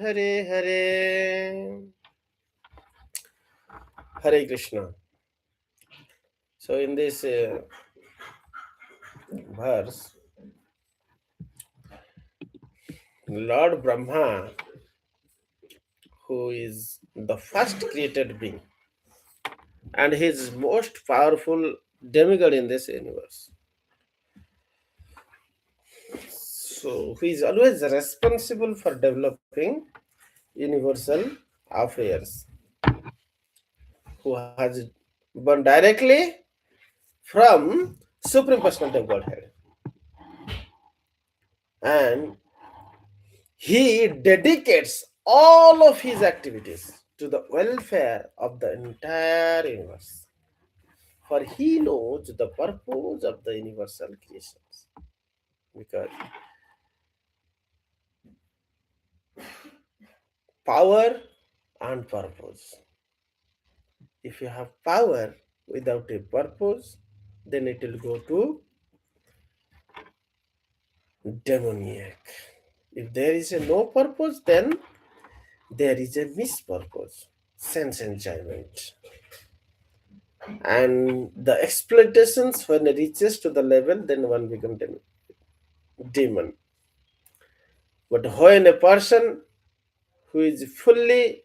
Hare Hare. Hare Krishna. So in this verse, Lord Brahma, who is the first created being and he is most powerful demigod in this universe. So he is always responsible for developing universal affairs, who has born directly from Supreme Personality of Godhead. And he dedicates all of his activities to the welfare of the entire universe. For he knows the purpose of the universal creations. Because power and purpose. If you have power without a purpose, then it will go to demoniac. If there is a no purpose, then there is a mispurpose, sense enjoyment. And the exploitations, when it reaches to the level, then one becomes demon. But when a person who is fully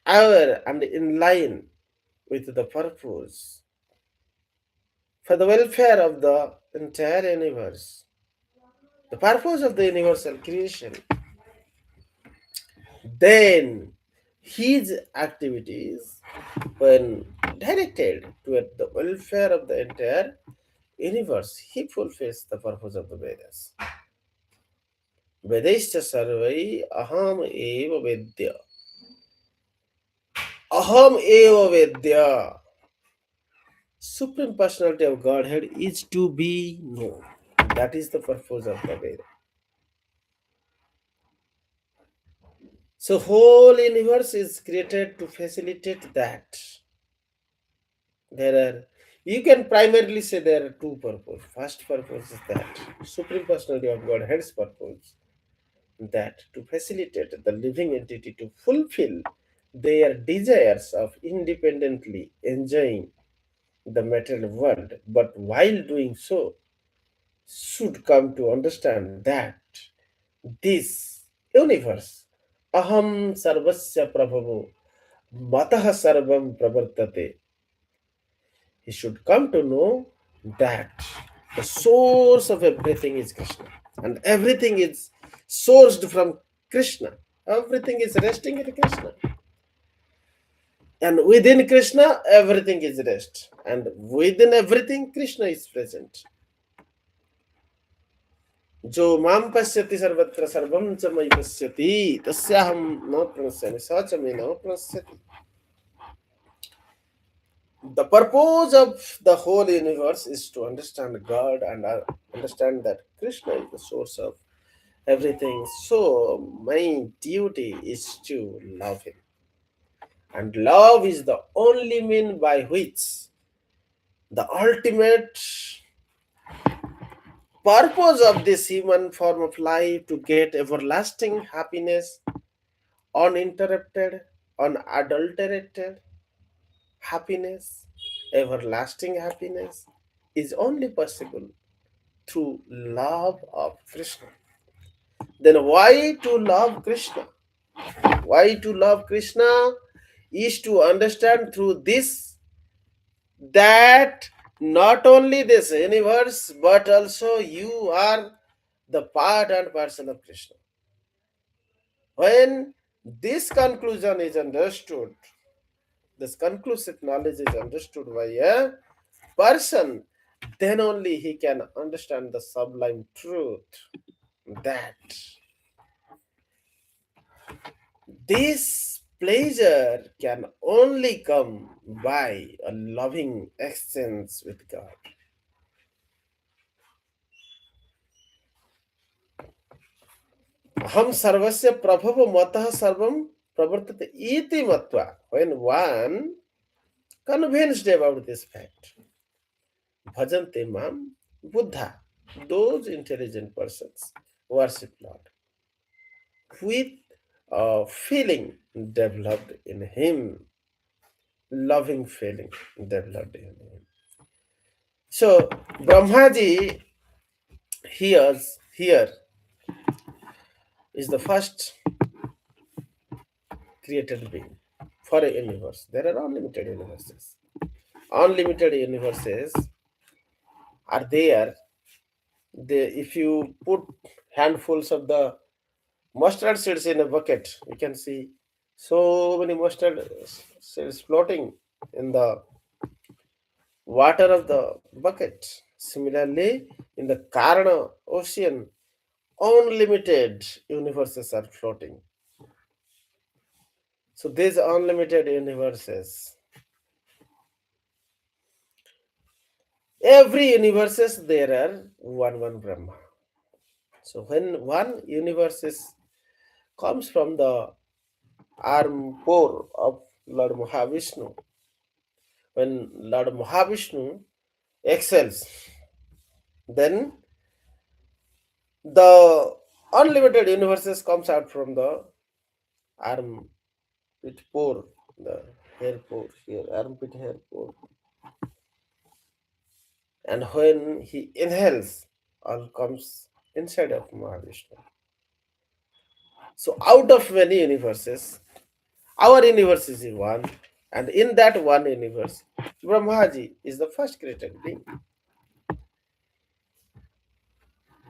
aware and in line with the purpose for the welfare of the entire universe, the purpose of the universal creation, then his activities, when directed toward the welfare of the entire universe, he fulfills the purpose of the Vedas. Vedaischa sarvai aham eva vedya. Aham eva vedya. Supreme Personality of Godhead is to be known. That is the purpose of the Veda. So whole universe is created to facilitate that. You can primarily say there are two purposes. First purpose is that Supreme Personality of Godhead's purpose, that to facilitate the living entity to fulfill their desires of independently enjoying the material world, but while doing so, should come to understand that this universe, aham sarvasya prabhavo matah sarvam pravartate, he should come to know that the source of everything is Krishna, and everything is sourced from Krishna. Everything is resting in Krishna, and within Krishna, everything is rest, and within everything, Krishna is present. जो माम पश्यति सर्वत्र सर्वं च मयि पश्यति तस्याहं न प्रणश्यामि स च मे न प्रणश्यति. The purpose of the whole universe is to understand God and understand that Krishna is the source of everything. So my duty is to love him. And love is the only mean by which the ultimate purpose of this human form of life to get everlasting happiness, uninterrupted, unadulterated happiness, everlasting happiness, is only possible through love of Krishna. Then why to love Krishna? Why to love Krishna is to understand through this that not only this universe but also you are the part and parcel of Krishna. When this conclusion is understood, this conclusive knowledge is understood by a person, then only he can understand the sublime truth that this pleasure can only come by a loving exchange with God. Aham sarvasya prabhava matah sarvam pravartate iti matva. When one convinced about this fact, bhajante mam buddha, those intelligent persons worship Lord with feeling developed in him, loving feeling developed in him. So Brahmaji here is the first created being for a universe. There are unlimited universes. Unlimited universes are there. If you put handfuls of the mustard seeds in a bucket, you can see so many mustard seeds floating in the water of the bucket. Similarly, in the Karana ocean, unlimited universes are floating. So these unlimited universes, every universes there are one Brahma. So when one universe comes from the arm pore of Lord Mahavishnu, when Lord Mahavishnu excels, then the unlimited universes comes out from the arm pit pore, the hair pore here, armpit hair pore. And when he inhales, all comes inside of Mahavishnu. So out of many universes, our universe is in one, and in that one universe, Brahmaji is the first created being.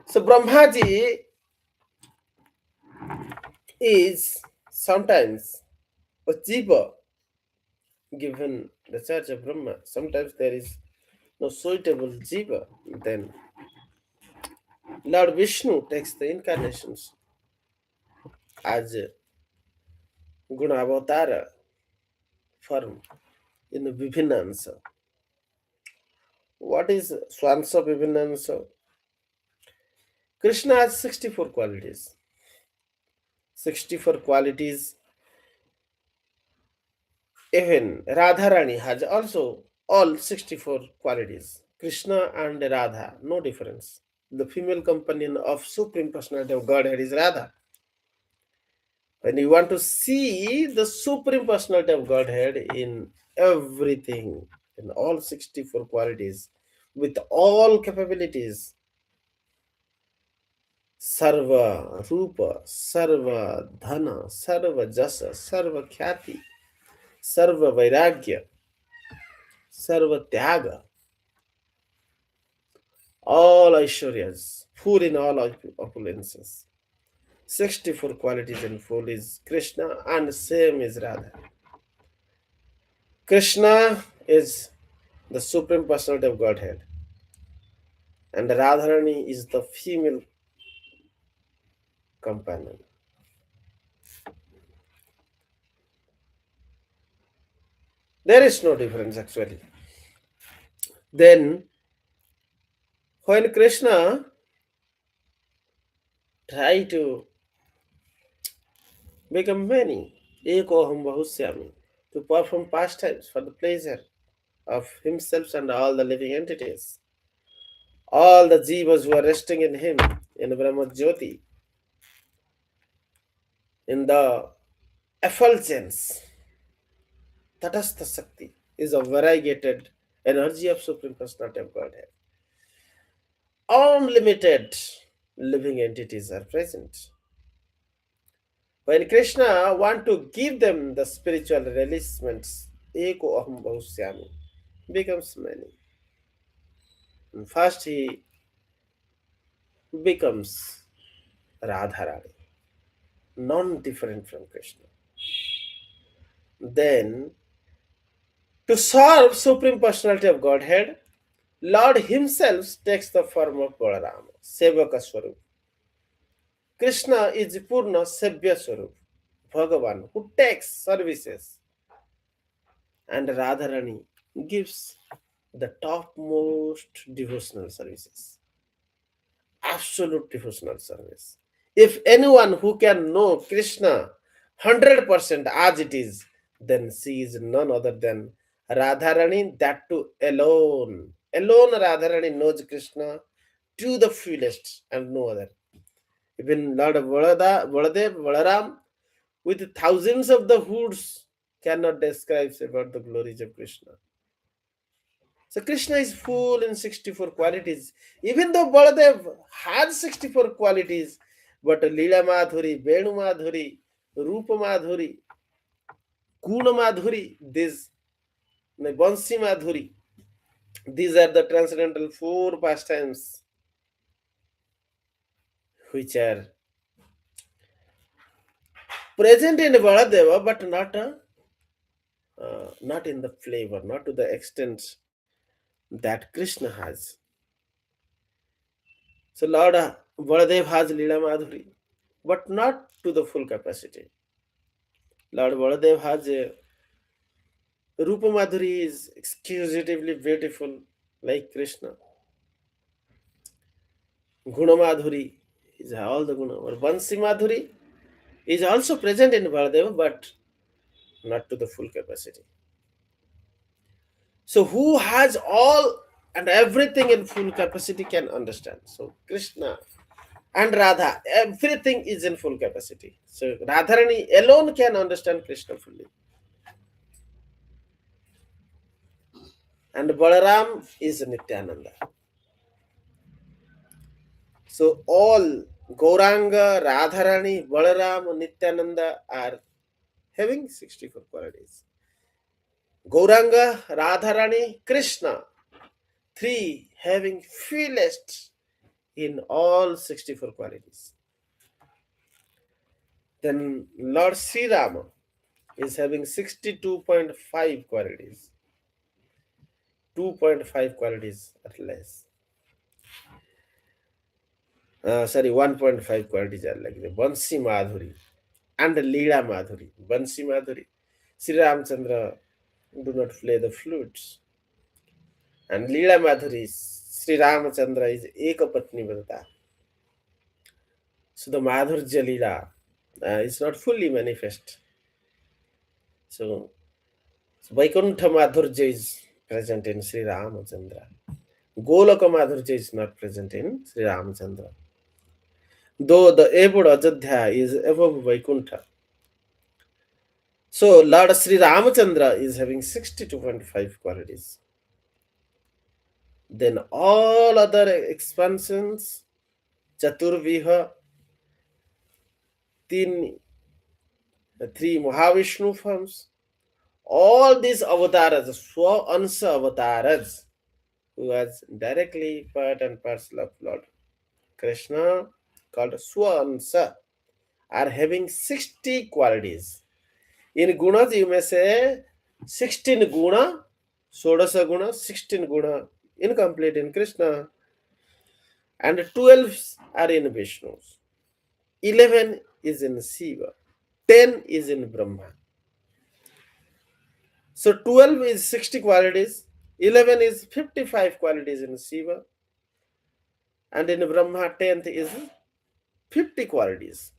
So Brahmaji is sometimes a jiva given the charge of Brahma. Sometimes there is no suitable jiva. Then Lord Vishnu takes the incarnations as a Gunavatara form in the Vibhinansa. What is Swansa Vibhinansa? Krishna has 64 qualities. 64 qualities. Even Radharani has also all 64 qualities. Krishna and Radha, no difference. The female companion of Supreme Personality of Godhead is Radha. When you want to see the Supreme Personality of Godhead in everything, in all 64 qualities, with all capabilities, Sarva Rupa, Sarva Dhana, Sarva Jasa, Sarva Khyati, Sarva Vairagya, Sarva Tyaga, all Aishwaryas, full in all opulences. 64 qualities in full is Krishna, and same is Radha. Krishna is the Supreme Personality of Godhead, and Radharani is the female companion. There is no difference actually. Then, when Krishna try to become many, Ekoham Bahusyami, to perform pastimes for the pleasure of himself and all the living entities, all the jivas who are resting in him, in Brahma Jyoti, in the effulgence, Tatastha Sakti is a variegated energy of Supreme Personality of Godhead. Unlimited living entities are present. When Krishna want to give them the spiritual releasements, Eko Aham Bahusyami becomes many. And first he becomes Radharani, non-different from Krishna. Then, to serve Supreme Personality of Godhead, Lord himself takes the form of Balarama, Sevaka Swarup. Krishna is Purna Sebhya Swarup, Bhagavan, who takes services, and Radharani gives the topmost devotional services, absolute devotional service. If anyone who can know Krishna 100% as it is, then she is none other than Radharani, that too alone. Alone Radharani knows Krishna to the fullest and no other. Even Lord Baladev, Balaram, with thousands of the hoods cannot describe about the glories of Krishna. So Krishna is full in 64 qualities. Even though Baladev has 64 qualities, but Leela Madhuri, Veṣṇu Madhuri, Rupa Madhuri, Guna Madhuri, this Bansi Madhuri, these are the transcendental four pastimes which are present in Baladeva, but not in the flavor, not to the extent that Krishna has. So Lord Baladev has Leela Madhuri, but not to the full capacity. Lord Baladev has a Rupa Madhuri is exquisitely beautiful, like Krishna. Guna Madhuri is all the guna. Or Bansi Madhuri is also present in Baladeva, but not to the full capacity. So who has all and everything in full capacity can understand. So Krishna and Radha, everything is in full capacity. So Radharani alone can understand Krishna fully. And Balaram is Nityananda. So all Gauranga, Radharani, Balaram, Nityananda are having 64 qualities. Gauranga, Radharani, Krishna, three having fullest in all 64 qualities. Then Lord Sri Rama is having 62.5 qualities. 2.5 qualities at less. 1.5 qualities are like the Bansi Madhuri and Leela Madhuri. Bansi Madhuri. Sri Ramchandra do not play the flutes. And Leela Madhuri, Sri Ramachandra is Ekapatni Vrata. So the Madhurja Leela is not fully manifest. So Vaikuntha Madhurja is present in Sri Ramachandra. Golaka Madhurja is not present in Sri Ramachandra. Though the abode Ajodhya is above Vaikuntha. So Lord Sri Ramachandra is having 62.5 qualities. Then all other expansions, Chaturviha, three Mahavishnu forms, all these avatars, Swa-ansa avatars, who was directly part and parcel of Lord Krishna, called Swa-ansa, are having 60 qualities. In gunas, you may say 16 guna, Sodasa guna, 16 guna, incomplete in Krishna, and 12 are in Viṣṇu. 11 is in Shiva, 10 is in Brahma. So 12 is 60 qualities, 11 is 55 qualities in Shiva, and in Brahma 10th is 50 qualities.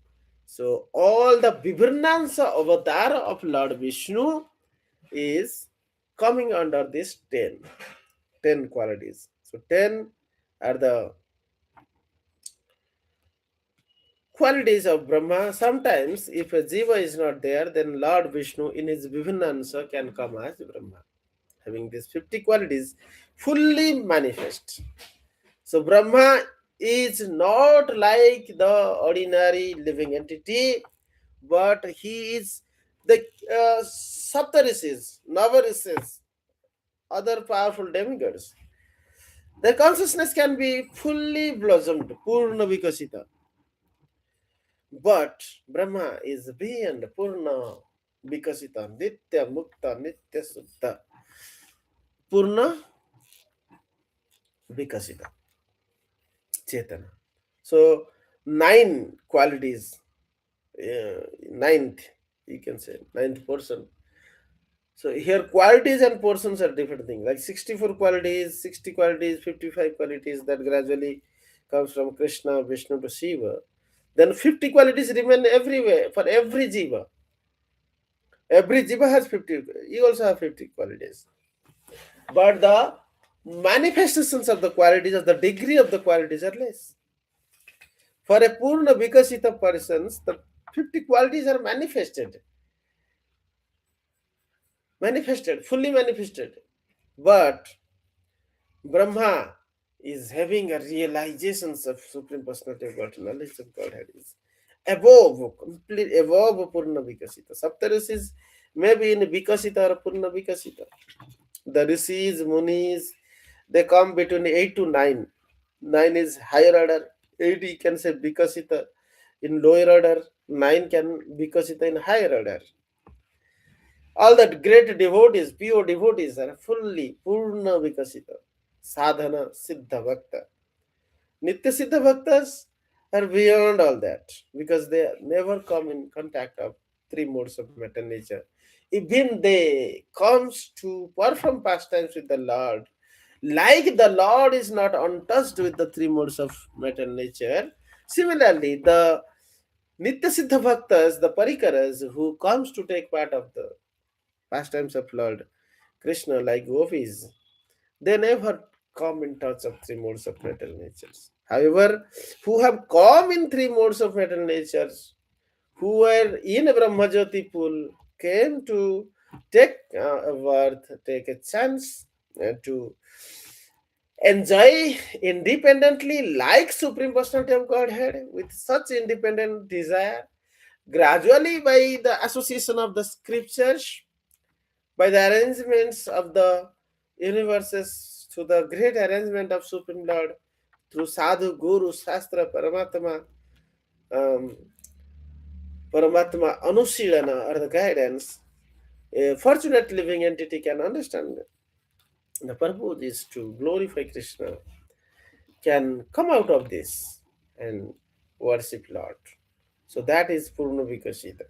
So all the Vibharnansa avatar of Lord Viṣṇu is coming under this 10 qualities. So 10 are the qualities of Brahma. Sometimes if a Jiva is not there, then Lord Viṣṇu in his Vibharnansa can come as Brahma, having these 50 qualities fully manifest. So Brahma is not like the ordinary living entity, but he is the Saptarishis, Navarishis, other powerful demigods. Their consciousness can be fully blossomed, Purna Vikasita. But Brahma is beyond Purna Vikasita, Nitya Mukta, Nitya Sutta. Purna Vikasita, Chetana. So, 9 qualities, ninth, you can say, ninth portion. So, here qualities and portions are different things. Like 64 qualities, 60 qualities, 55 qualities that gradually comes from Krishna, Viṣṇu to Shiva. Then 50 qualities remain everywhere for every Jiva. Every Jiva has 50, you also have 50 qualities. But the manifestations of the qualities, or the degree of the qualities are less. For a Purna Vikasita persons, the 50 qualities are manifested, fully manifested. But Brahma is having a realizations of Supreme Personality of Godhead, knowledge of Godhead is above, complete above Purna Vikasita. Saptarishis is maybe in Vikasita or Purna Vikasita. The Rishis, Munis, they come between 8 to 9. 9 is higher order, 8 you can say Vikasita in lower order, 9 can Vikasita in higher order. All that great devotees, pure devotees are fully Purna Vikasita. Sadhana Siddha Bhakta. Nitya Siddha Bhaktas are beyond all that because they never come in contact of three modes of matter nature. Even they comes to perform pastimes with the Lord, like the Lord is not untouched with the three modes of matter nature. Similarly, the Nitya Siddha Bhaktas, the Parikaras who comes to take part of the pastimes of Lord Krishna, like gopis, they never come in touch of three modes of material natures. However, who have come in three modes of material natures, who were in Brahmajyoti pool, came to take a birth, take a chance to enjoy independently like Supreme Personality of Godhead with such independent desire, gradually by the association of the scriptures, by the arrangements of the universes, through the great arrangement of Supreme Lord, through Sadhu, Guru, Shastra, um, Paramatma, Anushilana, or the guidance, a fortunate living entity can understand the purpose is to glorify Krishna, can come out of this and worship Lord. So that is Purna Vikasita.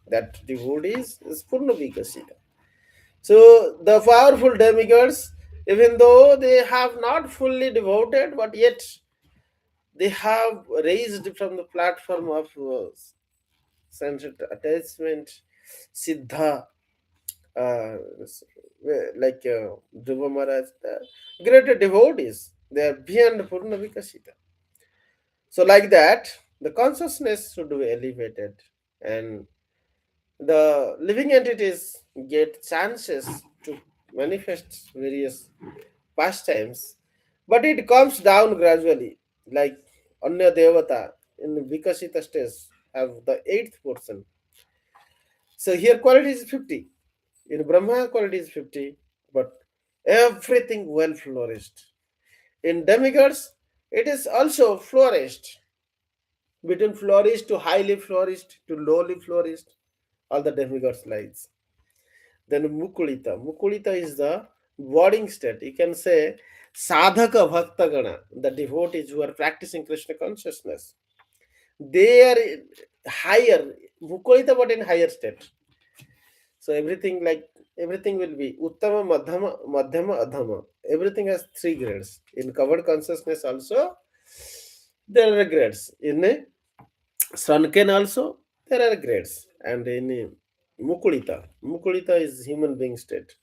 That devotees is Purna Vikasita. So the powerful demigods, even though they have not fully devoted, but yet they have raised from the platform of centered attachment, Siddha, uh, like Dhruva Maharaj, the greater devotees, they are beyond Purna Vikasita. So, like that, the consciousness should be elevated, and the living entities get chances to manifest various pastimes, but it comes down gradually, like Anya Devata in the Vikasita stage have the eighth portion. So here quality is 50. In Brahma quality is 50, but everything well flourished. In demigods, it is also flourished. Between flourished to highly flourished to lowly flourished, all the demigods lies. Then Mukulita. Mukulita is the boarding state. You can say Sadhaka Bhaktagana, the devotees who are practicing Krishna consciousness. They are higher, Mukulita, but in higher state. So everything will be Uttama, Madhyama, Adhama. Everything has three grades. In covered consciousness also, there are grades. In Sanken also, there are grades. And in Mukulita is human being state.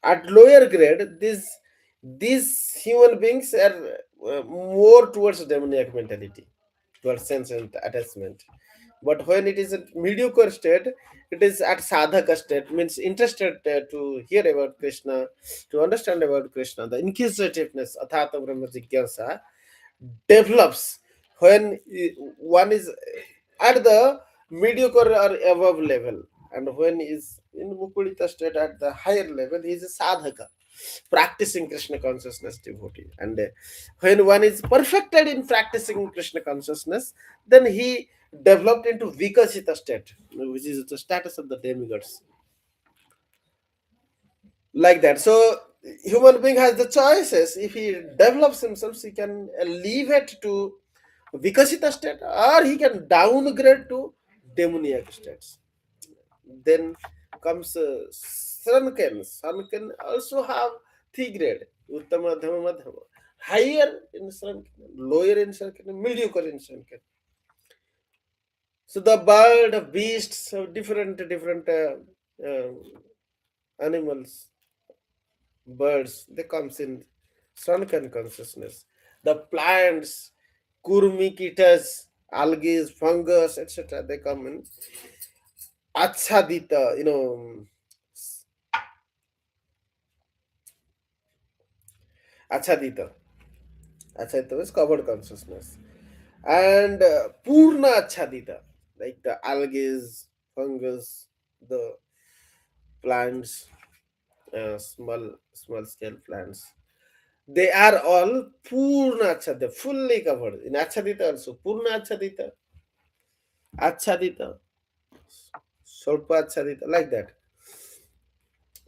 At lower grade, these human beings are more towards demoniac mentality, towards sense and attachment. But when it is at mediocre state, it is at sadhaka state, means interested to hear about Krishna, to understand about Krishna. The inquisitiveness, athata brahma jigyasa, develops when one is at the mediocre or above level, and when is in Mukulita state at the higher level, he is a sadhaka, practicing Krishna consciousness devotee. And when one is perfected in practicing Krishna consciousness, then he developed into Vikasita state, which is the status of the demigods. Like that. So human being has the choices. If he develops himself, he can elevate to Vikasita state, or he can downgrade to demoniac states. Then comes Sankan. Sankan also have three grade: Uttama, Dhamma, Madhyama. Higher in Sankan, lower in Sankan, mediocre in Sankan. So the bird, beasts, different uh, animals, birds, they comes in Sankan consciousness. The plants, kurmi, kitas, algae, fungus, etc. They come in achadita, achadita. Achadita is covered consciousness. And purna achadita, like the algae, fungus, the plants, small scale plants. They are all purna achadita, fully covered. In achadita also, purna achadita, achadita, solpa achadita, like that.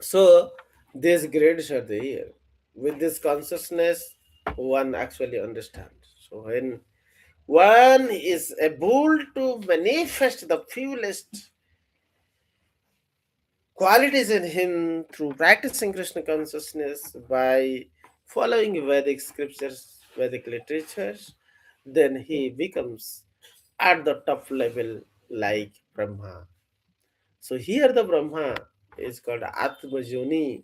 So these grades are there. With this consciousness, one actually understands. So when one is able to manifest the fullest qualities in him through practicing Krishna consciousness by following Vedic scriptures, Vedic literatures, then he becomes at the top level like Brahma. So here the Brahma is called Atmajoni.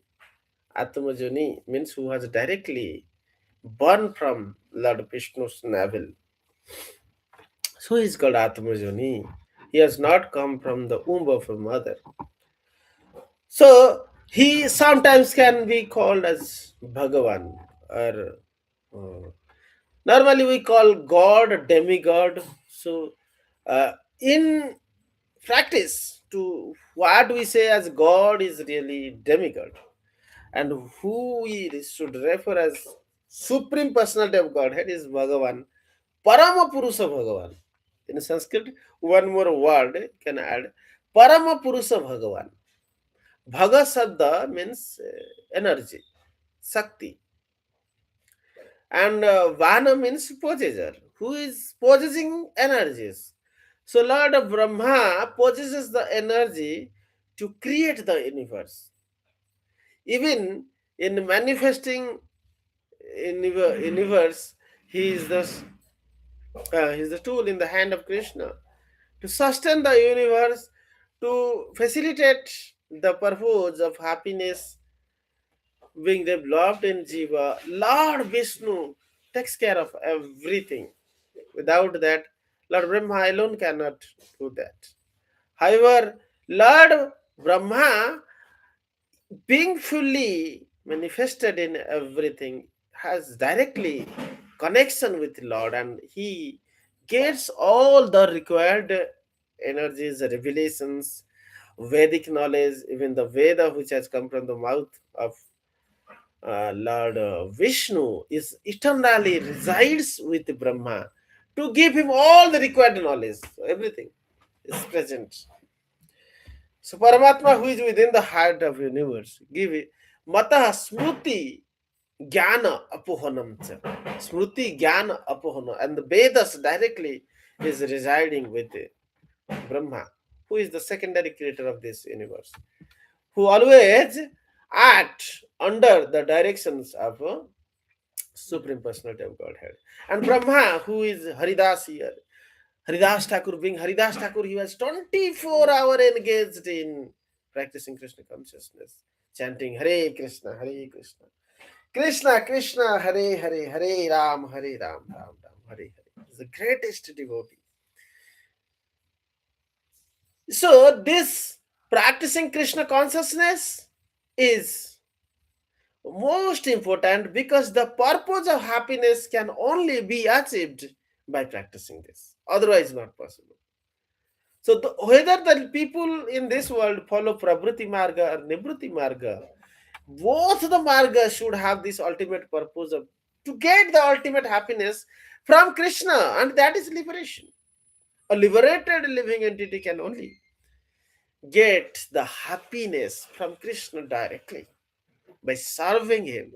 Atmajoni means who has directly born from Lord Vishnu's navel. So he is called Atmajoni. He has not come from the womb of a mother. So he sometimes can be called as Bhagavan, or uh, normally we call God demigod. So in practice, to what we say as God is really demigod, and who we should refer as Supreme Personality of Godhead is Bhagavan, Parama Purusa Bhagavan. In Sanskrit, one more word can add Parama Purusa Bhagavan. Bhaga Sabda means energy, Sakti, and Vana means possessor, who is possessing energies. So Lord Brahma possesses the energy to create the universe. Even in manifesting universe, he is he is the tool in the hand of Krishna to sustain the universe, to facilitate the purpose of happiness being developed in Jiva. Lord Vishnu takes care of everything. Without that, Lord Brahma alone cannot do that. However, Lord Brahma, being fully manifested in everything, has directly connection with Lord, and he gets all the required energies, revelations, Vedic knowledge, even the Veda which has come from the mouth of Lord Vishnu is eternally resides with Brahma to give him all the required knowledge. So everything is present. So Paramatma, who is within the heart of universe, give it Mata Smruti Jnana Apohanam cha. Smruti Jnana Apohanam. And the Vedas directly is residing with Brahma, who is the secondary creator of this universe, who always act under the directions of Supreme Personality of Godhead. And Brahma, who is Haridas here, Haridas Thakur, being Haridas Thakur, he was 24 hours engaged in practicing Krishna consciousness, chanting Hare Krishna, Hare Krishna, Krishna Krishna, Hare Hare, Hare Ram, Hare Ram, Ram Ram, Hare Hare. He's the greatest devotee. So this practicing Krishna consciousness is most important because the purpose of happiness can only be achieved by practicing this, otherwise not possible. So whether the people in this world follow pravṛtti-mārga or nivṛtti-mārga, both the margas should have this ultimate purpose of to get the ultimate happiness from Krishna, and that is liberation. A liberated living entity can only get the happiness from Krishna directly by serving him.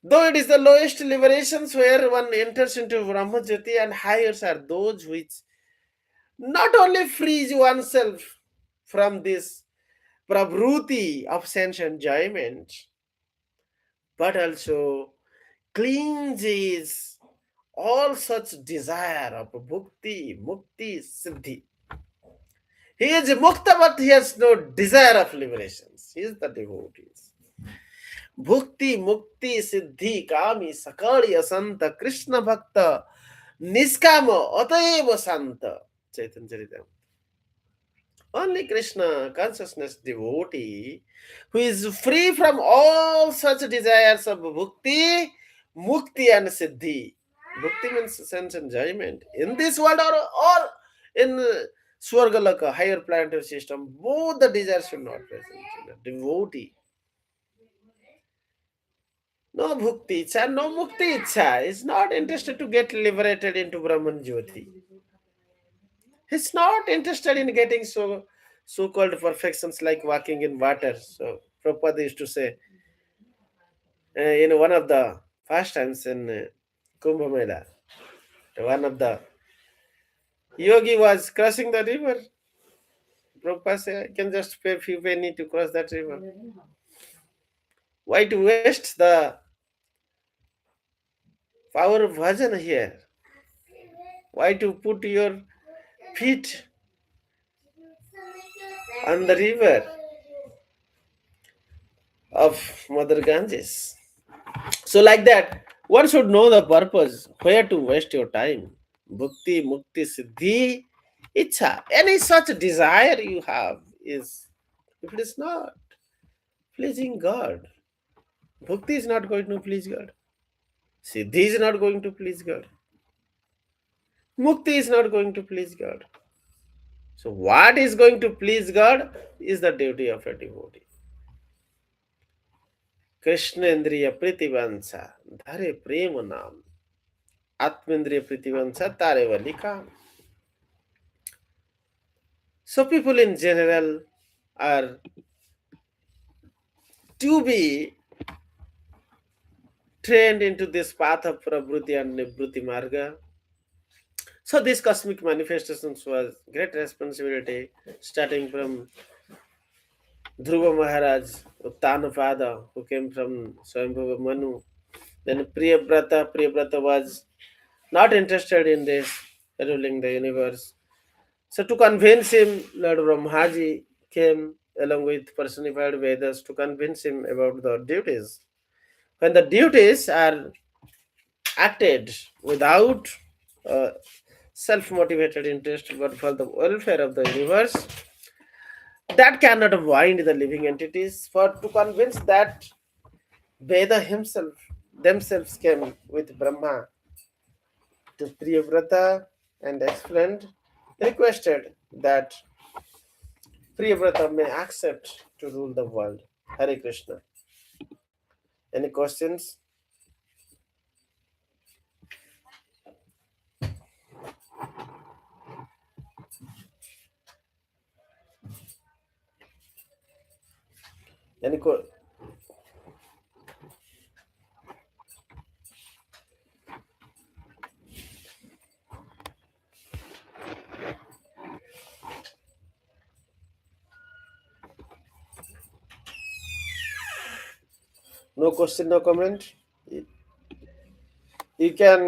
Though it is the lowest liberations where one enters into Brahmajyoti, and highest are those which not only frees oneself from this pravṛtti of sense enjoyment, but also cleanses all such desire of bhukti, mukti, siddhi. He is mukta, but he has no desire of liberations. He is the devotee. Bhukti, Mukti, Siddhi, Kami, Sakali, Asanta, Krishna Bhakta, niskamo ataiva santa. Chaitanya Charitamrita. Only Krishna consciousness devotee who is free from all such desires of bhukti, mukti and siddhi. Bhukti means sense enjoyment. In this world or in Swargalaka, higher planetary system, both the desires should not present in the devotee. No bhukti icha, no mukti icha is not interested to get liberated into Brahman Jyoti. He's not interested in getting so-called perfections like walking in water. So Prabhupada used to say in one of the pastimes in Kumbh Mela, one of the yogi was crossing the river. Prabhupada said, I can just pay few penny to cross that river. Why to waste the power of bhajan here? Why to put your feet on the river of Mother Ganges? So, like that, one should know the purpose, where to waste your time. Bhakti, mukti, siddhi, icha. Any such desire you have is, if it is not pleasing God, bhakti is not going to please God. Siddhi is not going to please God. Mukti is not going to please God. So, what is going to please God is the duty of a devotee. Krishnendriya pritivansa, dhare prema nam. Atmendriya pritivansa, tare valika. So people in general are to be trained into this path of pravṛtti and nivṛtti-mārga. So these cosmic manifestations was great responsibility, starting from Dhruva Maharaj, Uttanapada, who came from Swayambhuva Manu. Then Priyavrata was not interested in this ruling the universe. So to convince him, Lord Brahmaji came along with personified Vedas to convince him about the duties. When the duties are acted without uh, self-motivated interest but for the welfare of the universe, that cannot bind the living entities. For to convince that, Veda himself themselves came with Brahma to Priyavrata and explained, requested that Priyavrata may accept to rule the world. Hare Krishna. Any questions? Any no question, no comment? You can